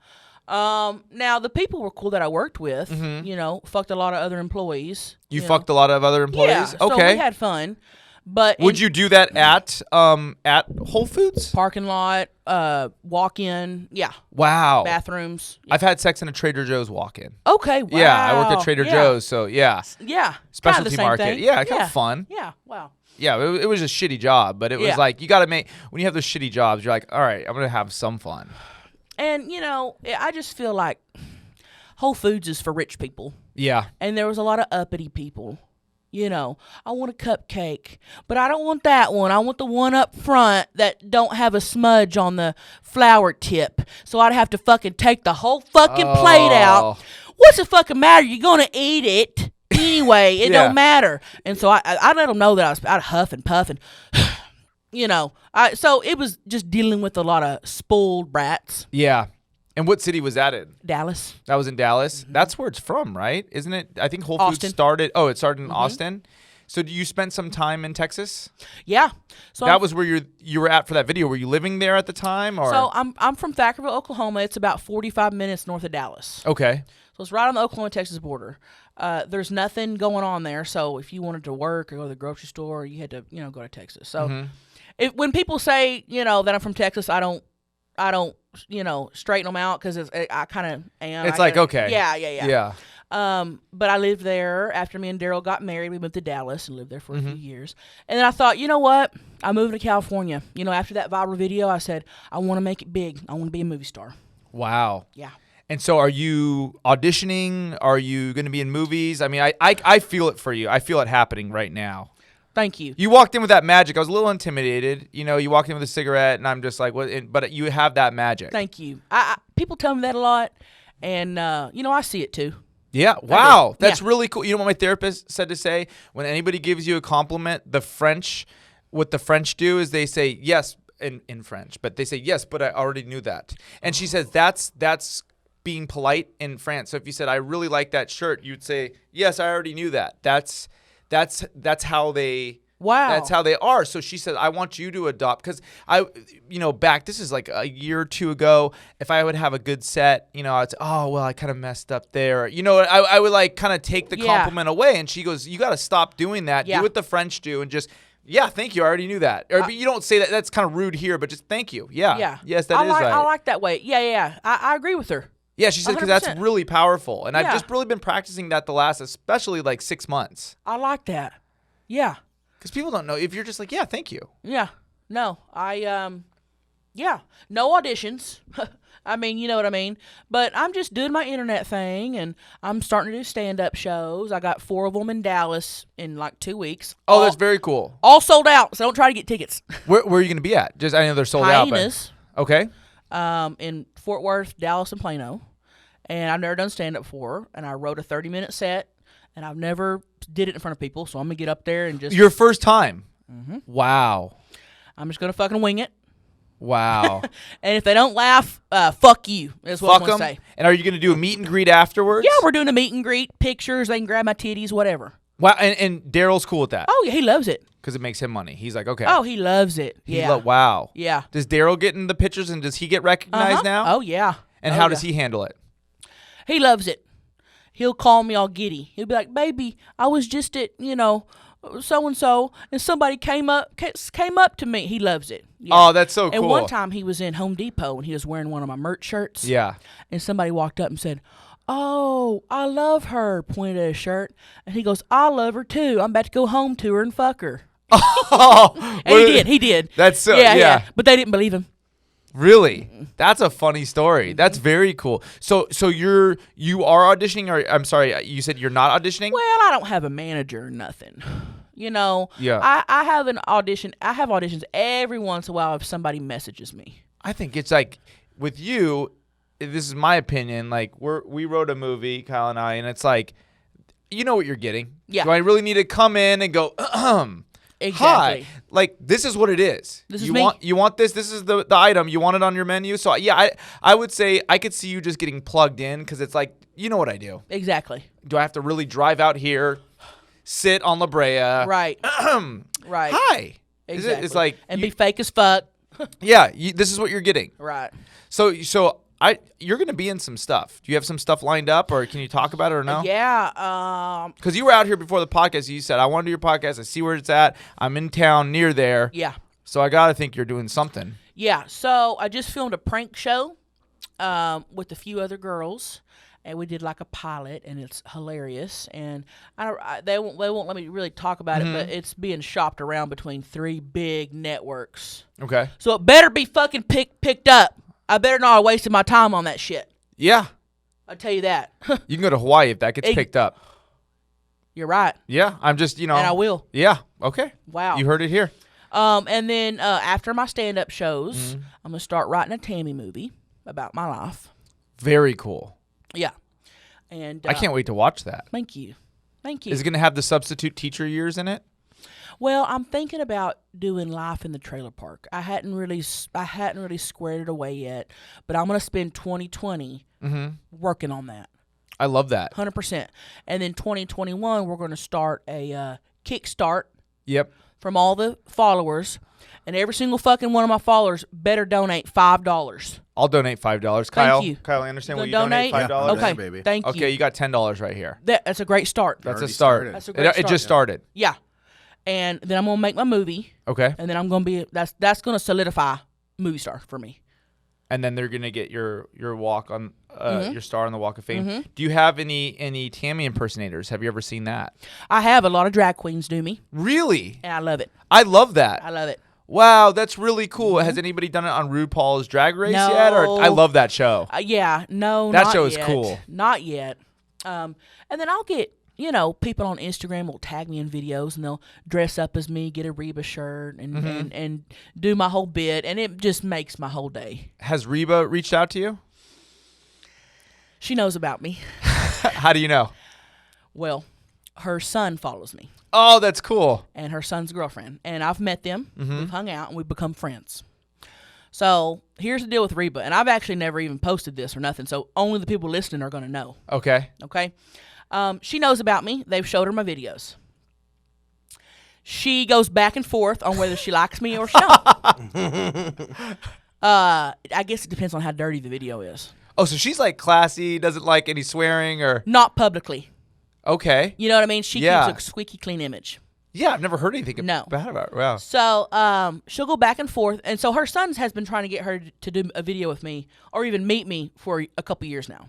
Now, the people were cool that I worked with, Mm-hmm. you know, fucked a lot of other employees. You know. fucked a lot of other employees? Yeah. So Okay. we had fun. But Would you do that at Whole Foods? parking lot, walk-in, yeah, Wow. bathrooms. I've had sex in a Trader Joe's walk-in. Okay, wow. Yeah, I worked at Trader Yeah. Joe's, so yeah. Yeah. Kinda the Specialty same market. thing. Yeah, kind of fun. Yeah, wow. Yeah, it was a shitty job, but it was Yeah. like you got to make when you have those shitty jobs, you're like, all right, I'm gonna have some fun. And, you know, I just feel like Whole Foods is for rich people. Yeah, And there was a lot of uppity people. You know, I want a cupcake, but I don't want that one. I want the one up front that don't have a smudge on the flour tip. So I'd have to fucking take the whole fucking plate out. What's the fucking matter? You're going to eat it anyway. It Yeah. don't matter. And so I let them know that I'd huff and puff and, you know. So it was just dealing with a lot of spoiled brats. yeah. And what city was that in? Dallas. That was in Dallas. That's where it's from, right? Isn't it? I think Whole Foods Austin. started. Oh, it started in Austin. So you spent some time in Texas? Yeah. So That was where you were at for that video. Were you living there at the time, or? So I'm from Thackerville, Oklahoma. It's about 45 minutes north of Dallas. Okay. So it's right on the Oklahoma-Texas border. There's nothing going on there. So if you wanted to work or go to the grocery store, you had to, you know, go to Texas. So when people say, you know, that I'm from Texas, I don't, you know, straighten them out because I kind of am. It's like, okay. Yeah. But I lived there after me and Daryl got married. We moved to Dallas and lived there for a few years. And then I thought, you know what? I'm moving to California. You know, after that viral video, I said, I want to make it big. I want to be a movie star. Wow. Yeah. And so are you auditioning? Are you going to be in movies? I mean, I feel it for you. I feel it happening right now. Thank you. You walked in with that magic. I was a little intimidated. You know, you walked in with a cigarette, and I'm just like, what? But you have that magic. Thank you. People tell me that a lot. And, you know, I see it too. Yeah. Wow. That's Yeah. really cool. You know what my therapist said to say? When anybody gives you a compliment, what the French do is they say yes in French, but they say yes, but I already knew that. And she says that's being polite in France. So if you said, I really like that shirt, you'd say, yes, I already knew that. That's how they. Wow. That's how they are. So she said, I want you to adopt, because this is like a year or two ago, if I would have a good set, you know, I'd say, oh, well, I kind of messed up there. You know, I would like kind of take the compliment away. And she goes, you got to stop doing that. Yeah. Do what the French do and just, yeah, thank you. I already knew that. Or you don't say that. That's kind of rude here, but just thank you. Yeah. Yeah. Yes, that is right. I like that way. Yeah. I agree with her. Yeah, she said, because that's 100%. really powerful. And I've Yeah. just really been practicing that the last, especially like 6 months. I like that. Yeah. Because people don't know if you're just like, yeah, thank you. Yeah. No, no auditions. I mean, you know what I mean? But I'm just doing my internet thing, and I'm starting to do stand-up shows. I got 4 of them in Dallas in like 2 weeks. Oh, that's very cool. All sold out, so don't try to get tickets. Where are you going to be at? Just I know they're sold out. Hyenas, But, okay. in Fort Worth, Dallas, and Plano. And I've never done stand-up before, and I wrote a 30-minute set, and I've never did it in front of people, so I'm going to get up there and just... Your first time? Wow. I'm just going to fucking wing it. Wow. And if they don't laugh, fuck you, is what I'm Fuck going them. to say. And are you going to do a meet and greet afterwards? Yeah, we're doing a meet and greet, pictures, they can grab my titties, whatever. Wow. And Daryl's cool with that Oh, yeah, he loves it. because it makes him money. He's like, okay. Oh, he loves it. Yeah. Wow. Yeah. Does Daryl get in the pictures and does he get recognized now? Oh, yeah. And Oh, how yeah. does he handle it? He loves it. He'll call me all giddy. He'll be like, baby, I was just at, so-and-so, and somebody came up to me. He loves it. Yeah. Oh, that's so cool. And one time he was in Home Depot, and he was wearing one of my merch shirts. Yeah. And somebody walked up and said, oh, I love her, pointed at his shirt. And he goes, I love her too. I'm about to go home to her and fuck her. Oh, And he did. That's so, yeah. But they didn't believe him. Really? That's a funny story. That's very cool. So you are auditioning, or I'm sorry, you said you're not auditioning? Well, I don't have a manager or nothing. Yeah. I have an audition. I have auditions every once in a while if somebody messages me. I think it's like with you, this is my opinion, like we wrote a movie, Kyle and I, and it's like, you know what you're getting. Yeah. Do I really need to come in and go, Exactly. hi? Like, this is what it is. This is you me. You want this. This is the item. You want it on your menu. So, yeah, I would say I could see you just getting plugged in because it's like, you know what I do. Exactly. Do I have to really drive out here, sit on La Brea? Right. Right. Hi. Exactly. It's like. And be fake as fuck. Yeah, this is what you're getting. Right. So you're going to be in some stuff. Do you have some stuff lined up, or can you talk about it or no? Yeah. Because you were out here before the podcast. You said, I want to do your podcast. I see where it's at. I'm in town near there. Yeah. So I got to think you're doing something. Yeah. So I just filmed a prank show with a few other girls. And we did like a pilot, and it's hilarious. And they won't let me really talk about it, but it's being shopped around between 3 big networks. Okay. So it better be fucking picked up. I better not have wasted my time on that shit. Yeah. I'll tell you that. You can go to Hawaii if that gets picked up. You're right. Yeah. I'm just, And I will. Yeah. Okay. Wow. You heard it here. And then after my stand-up shows, I'm going to start writing a Tammy movie about my life. Very cool. Yeah. And I can't wait to watch that. Thank you. Is it going to have the substitute teacher years in it? Well, I'm thinking about doing Life in the Trailer Park. I hadn't really squared it away yet, but I'm going to spend 2020 working on that. I love that. 100%. And then 2021, we're going to start a Kickstart. Yep. From all the followers, and every single fucking one of my followers better donate $5. I'll donate $5. Kyle, you. Kyle, I understand. Will you donate? donate $5? Okay, baby. thank you. Okay, you got $10 right here. That's a great start. That's a already start. started. That's a great It start. just started. Yeah, and then I'm gonna make my movie, Okay. and then I'm gonna be that's gonna solidify movie star for me. And then they're gonna get your walk on your star on the Walk of Fame. Mm-hmm. Do you have any Tammy impersonators? Have you ever seen that? I have a lot of drag queens do me, Really? and I love it. I love that. I love it. Wow, that's really cool. Has anybody done it on RuPaul's Drag Race No. yet? Or I love that show. Yeah, no, That not show is yet. cool. Not yet. And then I'll get people on Instagram will tag me in videos, and they'll dress up as me, get a Reba shirt, and do my whole bit, and it just makes my whole day. Has Reba reached out to you? She knows about me. How do you know? Well, her son follows me, Oh, that's cool. and her son's girlfriend, and I've met them. We've hung out, and we've become friends. So here's the deal with Reba, and I've actually never even posted this or nothing, so only the people listening are going to know. Okay. Okay? She knows about me. They've showed her my videos. She goes back and forth on whether she likes me or she don't. I guess it depends on how dirty the video is. Oh, so she's like classy, doesn't like any swearing or... Not publicly. Okay. You know what I mean? She Yeah. keeps a squeaky clean image. Yeah, I've never heard anything No. bad about her. Wow. So she'll go back and forth. And so her son has been trying to get her to do a video with me or even meet me for a couple years now.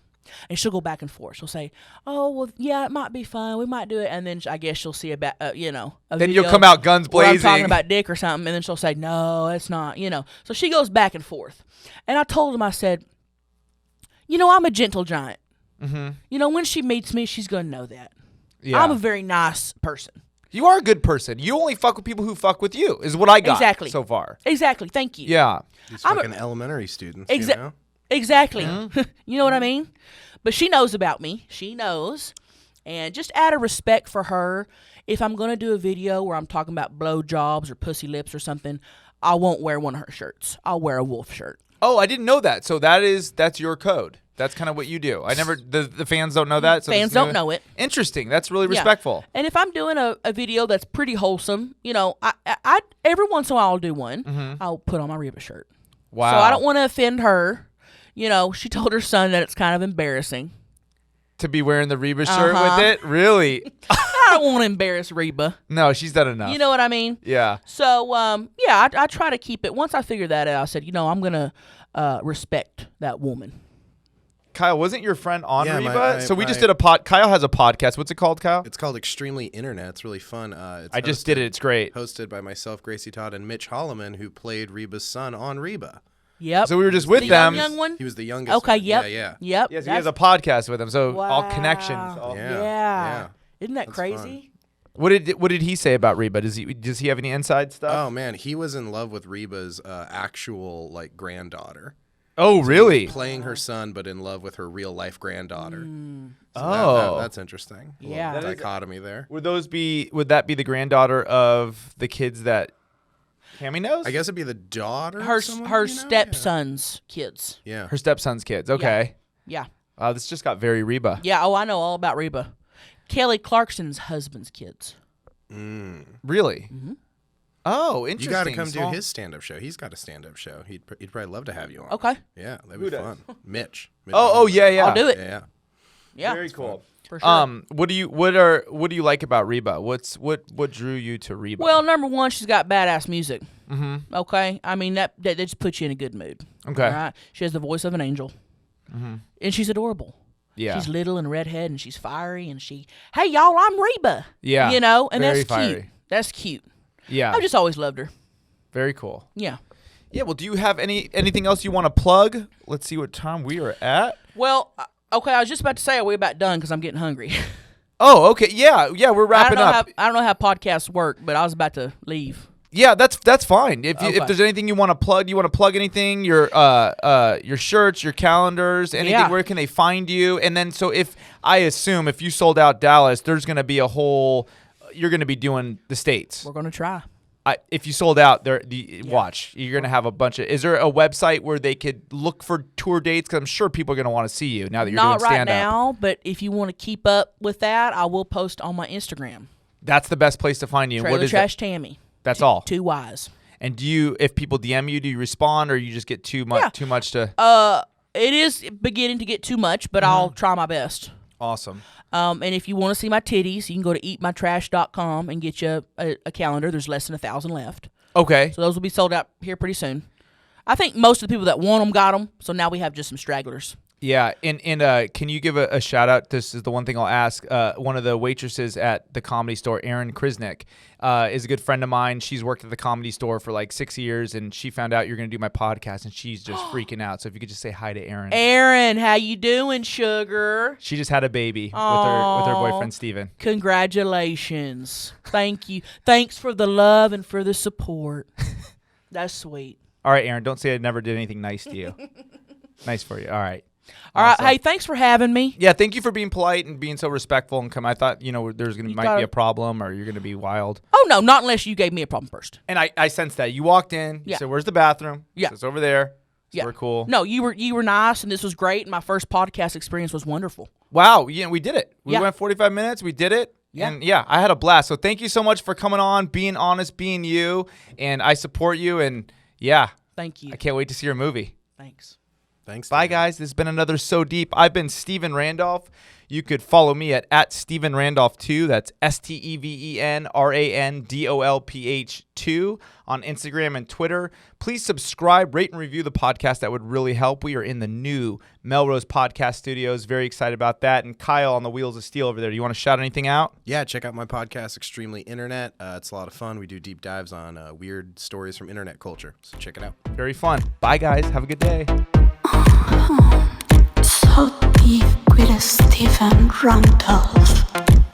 And she'll go back and forth. She'll say, "Oh, well, yeah, it might be fun. We might do it." And then I guess she'll see a Then video you'll come out guns where I'm blazing. talking about dick or something, and then she'll say, "No, it's not." So she goes back and forth. And I told him, I said, I'm a gentle giant. Mm-hmm. When she meets me, she's gonna know that. Yeah. I'm a very nice person. You are a good person. You only fuck with people who fuck with you, is what I got Exactly. so far. Exactly. Thank you. Yeah. These I'm a- fucking elementary students, Exactly. You know what I mean? But she knows about me. She knows. And just out of respect for her, if I'm going to do a video where I'm talking about blowjobs or pussy lips or something, I won't wear one of her shirts. I'll wear a wolf shirt. Oh, I didn't know that. So that's your code. That's kind of what you do. The fans don't know that. So Fans don't know it. Interesting. That's really Yeah. respectful. And if I'm doing a video that's pretty wholesome, I every once in a while I'll do one. I'll put on my Reba shirt. Wow. So I don't want to offend her. She told her son that it's kind of embarrassing. To be wearing the Reba shirt with it? Really? I don't want to embarrass Reba. No, she's done enough. You know what I mean? Yeah. So, I try to keep it. Once I figured that out, I said, I'm going to respect that woman. Kyle, wasn't your friend on Yeah, Reba? So we just did a Kyle has a podcast. What's it called, Kyle? It's called Extremely Internet. It's really fun. I just did it. It's great. Hosted by myself, Gracie Todd, and Mitch Holloman, who played Reba's son on Reba. Yep. So we were just with the them. young one? He was the youngest. Okay, one. yep. Yeah. Yep. Yes, he has a podcast with them. So all connections. All, Yeah. Isn't that That's crazy? What did he say about Reba? Does he have any inside stuff? Oh man, he was in love with Reba's actual like granddaughter. Oh, really? Playing her son, but in love with her real life granddaughter. Oh. That's interesting. A Yeah. little That is- dichotomy there. Would that be the granddaughter of the kids that Tammy knows? I guess it'd be the daughter. Her of someone, her you know? stepson's kids. Yeah. Her stepson's kids. Okay. Yeah. This just got very Reba. Yeah. Oh, I know all about Reba. Kelly Clarkson's husband's kids. Really? Mm-hmm. Oh, interesting. You got to come Small- do his stand-up show. He's got a stand-up show. He'd probably love to have you on. Okay. Yeah, that'd Who be does? fun. Mitch. Oh, yeah, yeah. I'll do it. Yeah. Yeah. Very cool. For sure. What do you like about Reba? What drew you to Reba? Well, number one, she's got badass music. Mm-hmm. Okay. I mean, that just puts you in a good mood. Okay. All right? She has the voice of an angel. Mm-hmm. And she's adorable. Yeah. She's little and redhead, and she's fiery, and hey, y'all, I'm Reba. Yeah. You know, and Very that's fiery. cute. That's cute. Yeah. I've just always loved her. Very cool. Yeah. Yeah. Well, do you have anything else you want to plug? Let's see what time we are at. Well, okay, I was just about to say, are we about done? Because I'm getting hungry. Oh, okay. Yeah. We're wrapping up. I don't know how podcasts work, but I was about to leave. Yeah, that's fine. If Okay. there's anything you want to plug, anything, your shirts, your calendars, anything. Yeah. Where can they find you? And then, so if you sold out Dallas, there's going to be you're going to be doing the States. We're going to try. If you sold out, watch. You're going to have a bunch of. Is there a website where they could look for tour dates? Because I'm sure people are going to want to see you now that you're Not doing right stand up. now, but if you want to keep up with that, I will post on my Instagram. That's the best place to find you. Trailer What is Trash it? Tammy. That's all. 2 Y's. And if people DM you, do you respond, or you just get too much? Yeah. Too much to. It is beginning to get too much, but I'll try my best. Awesome. And if you want to see my titties, you can go to eatmytrash.com and get you a calendar. There's less than 1,000 left. Okay. So those will be sold out here pretty soon. I think most of the people that want them got them, so now we have just some stragglers. Yeah, and can you give a shout out? This is the one thing I'll ask. One of the waitresses at the Comedy Store, Erin Krisnick, is a good friend of mine. She's worked at the Comedy Store for like 6 years, and she found out you're going to do my podcast, and she's just freaking out. So if you could just say hi to Erin. Erin, how you doing, sugar? She just had a baby with her boyfriend Steven. Congratulations. Thank you. Thanks for the love and for the support. That's sweet. All right, Erin, don't say I never did anything nice to you. Nice for you. All right. All right. Awesome. Hey, thanks for having me. Yeah, thank you for being polite and being so respectful and come. I thought, there's might gotta- be a problem or you're going to be wild. Oh, no, not unless you gave me a problem first. And I sensed that. You walked in, you Yeah. said, "Where's the bathroom?" Yeah. It's over there. So Yeah. we're cool. No, you were nice, and this was great. And my first podcast experience was wonderful. Wow, yeah, we did it. We Yeah. went 45 minutes. We did it. Yeah. And I had a blast. So thank you so much for coming on, being honest, being you. And I support you. And yeah, Thank you. I can't wait to see your movie. Thanks. Thanks. Bye, Dan. guys. This has been another So Deep. I've been Steven Randolph. You could follow me at Steven Randolph 2. That's StevenRandolph 2 on Instagram and Twitter. Please subscribe, rate, and review the podcast. That would really help. We are in the new Melrose Podcast Studios. Very excited about that. And Kyle on the Wheels of Steel over there. Do you want to shout anything out? Yeah, check out my podcast, Extremely Internet. It's a lot of fun. We do deep dives on weird stories from internet culture. So check it out. Very fun. Bye, guys. Have a good day. So deep with Steven Randolph.